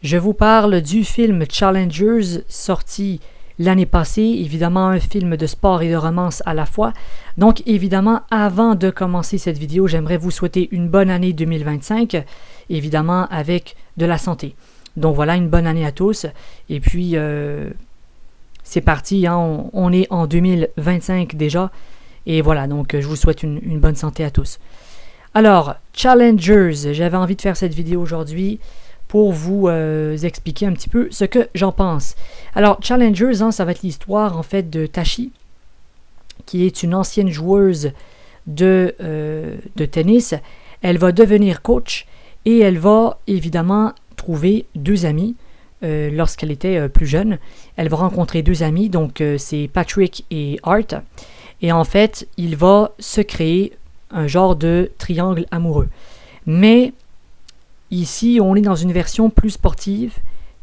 Je vous parle du film Challengers, sorti l'année passée, évidemment un film de sport et de romance à la fois. Donc évidemment, avant de commencer cette vidéo, j'aimerais vous souhaiter une bonne année 2025, évidemment avec de la santé. Donc voilà, une bonne année à tous. Et puis, c'est parti, hein, on est en 2025 déjà. Et voilà, donc je vous souhaite une bonne santé à tous. Alors, Challengers, j'avais envie de faire cette vidéo aujourd'hui pour vous expliquer un petit peu ce que j'en pense. Alors, Challengers, hein, ça va être l'histoire en fait de Tachi, qui est une ancienne joueuse de tennis. Elle va devenir coach et elle va évidemment trouver deux amis lorsqu'elle était plus jeune. Elle va rencontrer deux amis, donc c'est Patrick et Art. Et en fait, il va se créer un genre de triangle amoureux. Mais ici, on est dans une version plus sportive,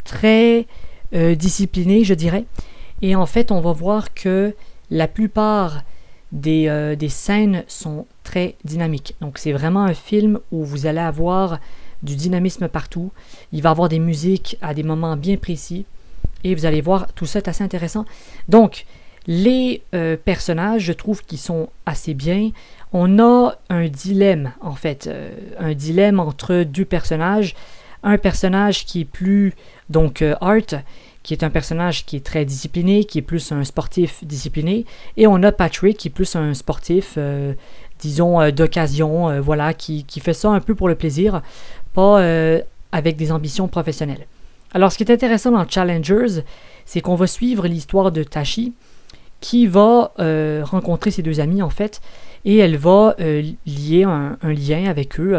très disciplinée, je dirais. Et en fait, on va voir que la plupart des scènes sont très dynamiques. Donc, c'est vraiment un film où vous allez avoir du dynamisme partout. Il va y avoir des musiques à des moments bien précis. Et vous allez voir, tout ça est assez intéressant. Donc, les personnages, je trouve qu'ils sont assez bien. On a un dilemme, en fait. Un dilemme entre deux personnages. Un personnage qui est plus, donc Art, qui est un personnage qui est très discipliné, qui est plus un sportif discipliné. Et on a Patrick, qui est plus un sportif, disons, d'occasion, voilà, qui fait ça un peu pour le plaisir, pas avec des ambitions professionnelles. Alors, ce qui est intéressant dans Challengers, c'est qu'on va suivre l'histoire de Tachi, qui va rencontrer ses deux amis, en fait, et elle va lier un lien avec eux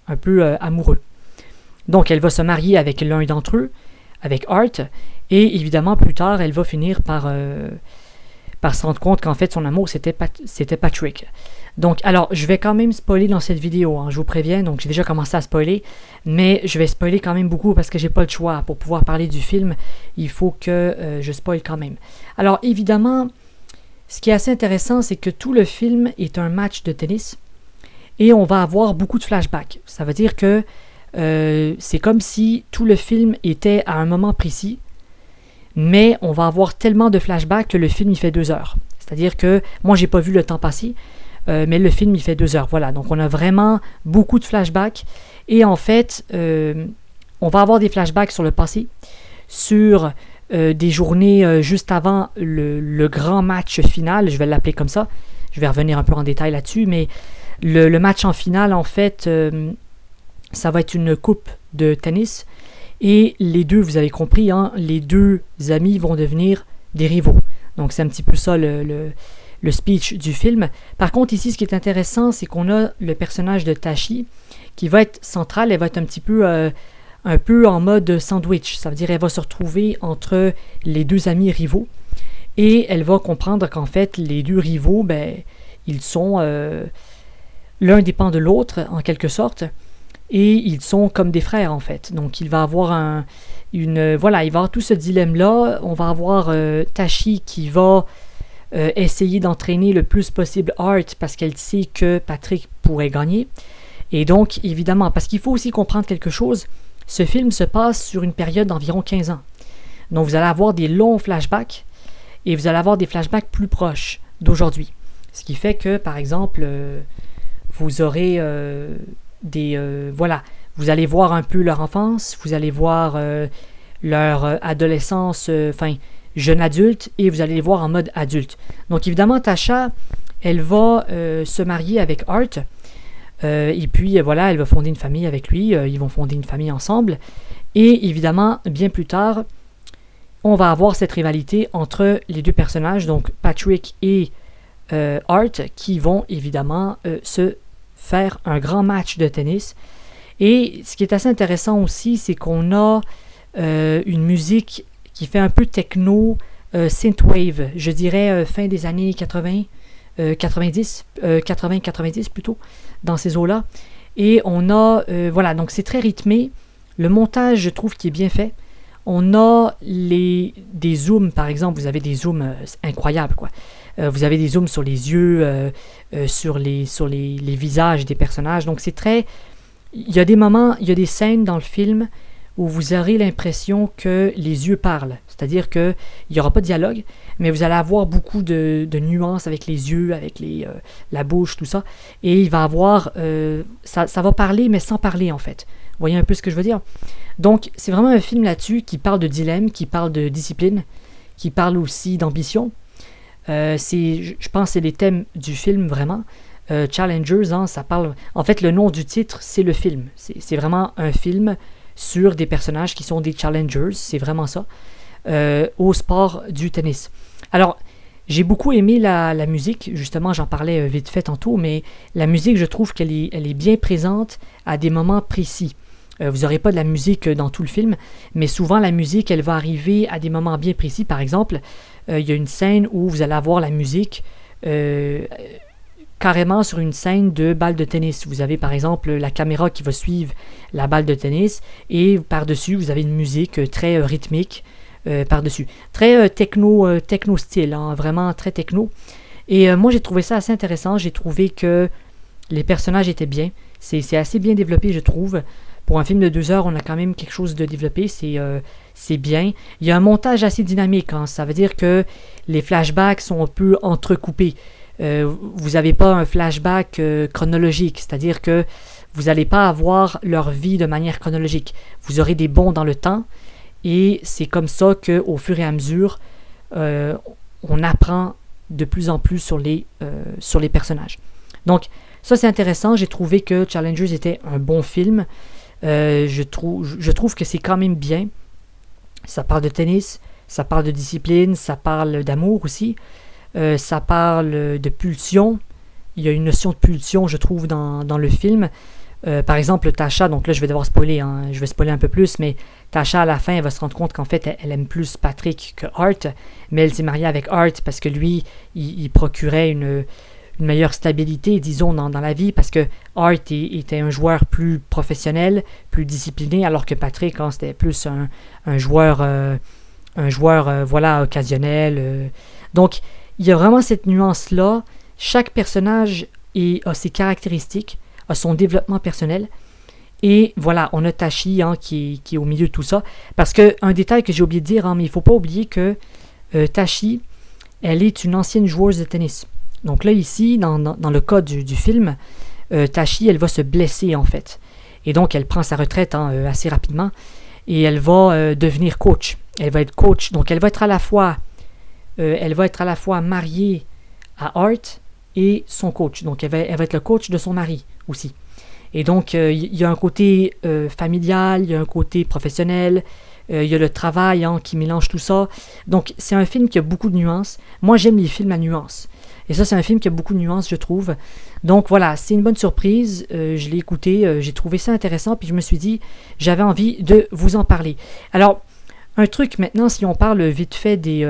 un peu amoureux. Donc, elle va se marier avec l'un d'entre eux, avec Art, et évidemment, plus tard, elle va finir par se rendre compte qu'en fait, son amour, c'était Patrick. Donc, alors, je vais quand même spoiler dans cette vidéo, hein, je vous préviens, donc j'ai déjà commencé à spoiler, mais je vais spoiler quand même beaucoup parce que j'ai pas le choix. Pour pouvoir parler du film, il faut que je spoile quand même. Alors, évidemment, ce qui est assez intéressant, c'est que tout le film est un match de tennis et on va avoir beaucoup de flashbacks. Ça veut dire que c'est comme si tout le film était à un moment précis, mais on va avoir tellement de flashbacks que le film il fait 2 heures. C'est-à-dire que moi j'ai pas vu le temps passer, mais le film il fait 2 heures. Voilà, donc on a vraiment beaucoup de flashbacks et en fait on va avoir des flashbacks sur le passé, sur des journées juste avant le grand match final, je vais l'appeler comme ça. Je vais revenir un peu en détail là-dessus, mais le match en finale en fait ça va être une coupe de tennis. Et les deux, vous avez compris, hein, les deux amis vont devenir des rivaux. Donc c'est un petit peu ça le speech du film. Par contre, ici, ce qui est intéressant, c'est qu'on a le personnage de Tachi qui va être central. Elle va être un peu en mode sandwich. Ça veut dire qu'elle va se retrouver entre les deux amis rivaux. Et elle va comprendre qu'en fait, les deux rivaux, ben, ils sont... l'un dépend de l'autre, en quelque sorte. Et ils sont comme des frères, en fait. Donc, il va avoir il va avoir tout ce dilemme-là. On va avoir Tachi qui va essayer d'entraîner le plus possible Art parce qu'elle sait que Patrick pourrait gagner. Et donc, évidemment, parce qu'il faut aussi comprendre quelque chose, ce film se passe sur une période d'environ 15 ans. Donc, vous allez avoir des longs flashbacks et vous allez avoir des flashbacks plus proches d'aujourd'hui. Ce qui fait que, par exemple, vous aurez... vous allez voir un peu leur enfance, vous allez voir leur adolescence, jeune adulte, et vous allez les voir en mode adulte. Donc évidemment, Tasha, elle va se marier avec Art, et puis voilà, elle va fonder une famille avec lui, ils vont fonder une famille ensemble, et évidemment, bien plus tard, on va avoir cette rivalité entre les deux personnages, donc Patrick et Art, qui vont évidemment se faire un grand match de tennis. Et ce qui est assez intéressant aussi, c'est qu'on a une musique qui fait un peu techno, synthwave, je dirais fin des années 90 plutôt, dans ces eaux-là. Et on a, donc c'est très rythmé. Le montage, je trouve, qui est bien fait. On a des zooms, par exemple, vous avez des zooms incroyables, quoi. Vous avez des zooms sur les yeux, sur les visages des personnages. Donc c'est très... Il y a des moments, il y a des scènes dans le film où vous aurez l'impression que les yeux parlent. C'est-à-dire qu'il n'y aura pas de dialogue, mais vous allez avoir beaucoup de nuances avec les yeux, avec la bouche, tout ça. Et il va avoir... ça va parler, mais sans parler, en fait. Vous voyez un peu ce que je veux dire? Donc, c'est vraiment un film là-dessus qui parle de dilemme, qui parle de discipline, qui parle aussi d'ambition. Je pense que c'est les thèmes du film, vraiment. Challengers, hein, ça parle... En fait, le nom du titre, c'est le film. C'est vraiment un film sur des personnages qui sont des challengers, c'est vraiment ça, au sport du tennis. Alors, j'ai beaucoup aimé la musique, justement, j'en parlais vite fait tantôt, mais la musique, je trouve qu'elle est bien présente à des moments précis. Vous n'aurez pas de la musique dans tout le film, mais souvent la musique, elle va arriver à des moments bien précis. Par exemple, il y a une scène où vous allez avoir la musique carrément sur une scène de balle de tennis. Vous avez par exemple la caméra qui va suivre la balle de tennis et par-dessus, vous avez une musique très rythmique par-dessus. Très techno style, hein, vraiment très techno. Et moi, j'ai trouvé ça assez intéressant. J'ai trouvé que les personnages étaient bien. C'est assez bien développé, je trouve. Pour un film de 2 heures, on a quand même quelque chose de développé. C'est bien. Il y a un montage assez dynamique. Hein. Ça veut dire que les flashbacks sont un peu entrecoupés. Vous n'avez pas un flashback chronologique, c'est-à-dire que vous n'allez pas avoir leur vie de manière chronologique. Vous aurez des bonds dans le temps et c'est comme ça qu'au fur et à mesure, on apprend de plus en plus sur les personnages. Donc, ça c'est intéressant. J'ai trouvé que Challengers était un bon film. Je trouve que c'est quand même bien. Ça parle de tennis, ça parle de discipline, ça parle d'amour aussi. Ça parle de pulsion. Il y a une notion de pulsion, je trouve, dans le film. Par exemple, Tasha, donc là je vais devoir spoiler, hein, je vais spoiler un peu plus, mais Tasha à la fin, elle va se rendre compte qu'en fait, elle aime plus Patrick que Art, mais elle s'est mariée avec Art parce que lui, il procurait une meilleure stabilité, disons, dans la vie, parce que Art était un joueur plus professionnel, plus discipliné, alors que Patrick, hein, c'était plus un joueur, voilà, occasionnel. Donc, il y a vraiment cette nuance-là. Chaque personnage a ses caractéristiques, a son développement personnel. Et voilà, on a Tashi hein, qui est au milieu de tout ça. Parce qu'un détail que j'ai oublié de dire, hein, mais il ne faut pas oublier que Tashi, elle est une ancienne joueuse de tennis. Donc là, ici, dans le cas du film, Tashi, elle va se blesser en fait. Et donc, elle prend sa retraite hein, assez rapidement. Et elle va devenir coach. Elle va être coach. Donc, elle va être à la fois mariée à Art et son coach. Donc, elle va être le coach de son mari aussi. Et donc, il y a un côté familial, il y a un côté professionnel, il y a le travail hein, qui mélange tout ça. Donc, c'est un film qui a beaucoup de nuances. Moi, j'aime les films à nuances. Et ça, c'est un film qui a beaucoup de nuances, je trouve. Donc, voilà, c'est une bonne surprise. Je l'ai écouté, j'ai trouvé ça intéressant, puis je me suis dit, j'avais envie de vous en parler. Alors, un truc maintenant, si on parle vite fait du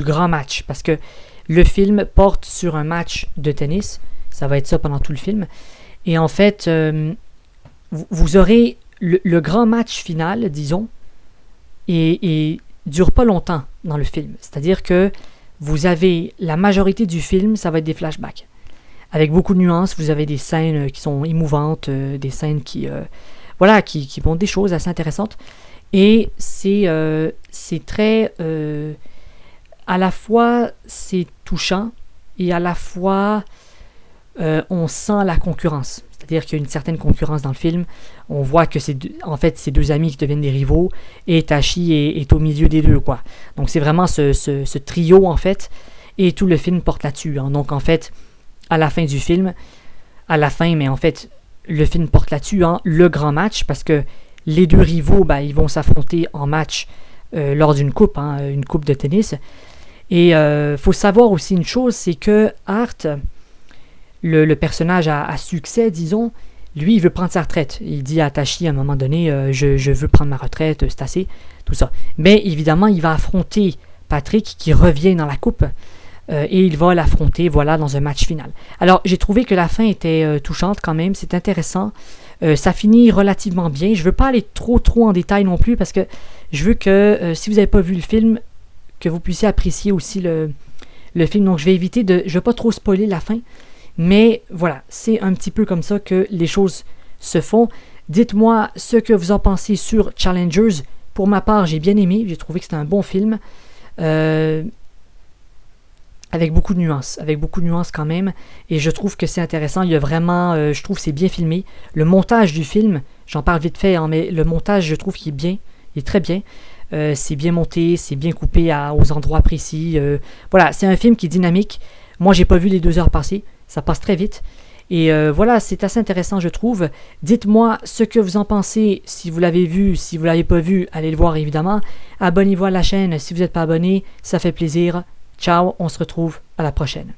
grand match, parce que le film porte sur un match de tennis, ça va être ça pendant tout le film, et en fait, vous aurez le grand match final, disons, et dure pas longtemps dans le film, c'est-à-dire que vous avez la majorité du film, ça va être des flashbacks, avec beaucoup de nuances, vous avez des scènes qui sont émouvantes, des scènes qui montrent des choses assez intéressantes. Et c'est très... à la fois, c'est touchant et à la fois, on sent la concurrence. C'est-à-dire qu'il y a une certaine concurrence dans le film. On voit que c'est deux amis qui deviennent des rivaux et Tashi est au milieu des deux, quoi. Donc c'est vraiment ce trio, en fait. Et tout le film porte là-dessus. Hein. Donc en fait, à la fin du film, mais en fait, le film porte là-dessus, hein, le grand match, parce que les deux rivaux, ils vont s'affronter en match lors d'une coupe, hein, une coupe de tennis. Et faut savoir aussi une chose, c'est que Art, le personnage à succès, disons, lui, il veut prendre sa retraite. Il dit à Tashi à un moment donné, je veux prendre ma retraite, c'est assez, tout ça. Mais évidemment, il va affronter Patrick qui revient dans la coupe et il va l'affronter, voilà, dans un match final. Alors, j'ai trouvé que la fin était touchante quand même, c'est intéressant. Ça finit relativement bien. Je ne veux pas aller trop en détail non plus parce que je veux que, si vous n'avez pas vu le film, que vous puissiez apprécier aussi le film. Donc, je vais éviter je ne vais pas trop spoiler la fin. Mais voilà, c'est un petit peu comme ça que les choses se font. Dites-moi ce que vous en pensez sur Challengers. Pour ma part, j'ai bien aimé, j'ai trouvé que c'était un bon film. Avec beaucoup de nuances quand même, et je trouve que c'est intéressant. Il y a vraiment, je trouve que c'est bien filmé. Le montage du film, j'en parle vite fait, hein, mais le montage, je trouve qu'il est bien, il est très bien. C'est bien monté, c'est bien coupé aux endroits précis. Voilà, c'est un film qui est dynamique. Moi, j'ai pas vu les 2 heures passer, ça passe très vite. Et voilà, c'est assez intéressant, je trouve. Dites-moi ce que vous en pensez, si vous l'avez vu, si vous l'avez pas vu, allez le voir évidemment. Abonnez-vous à la chaîne si vous n'êtes pas abonné, ça fait plaisir. Ciao, on se retrouve à la prochaine.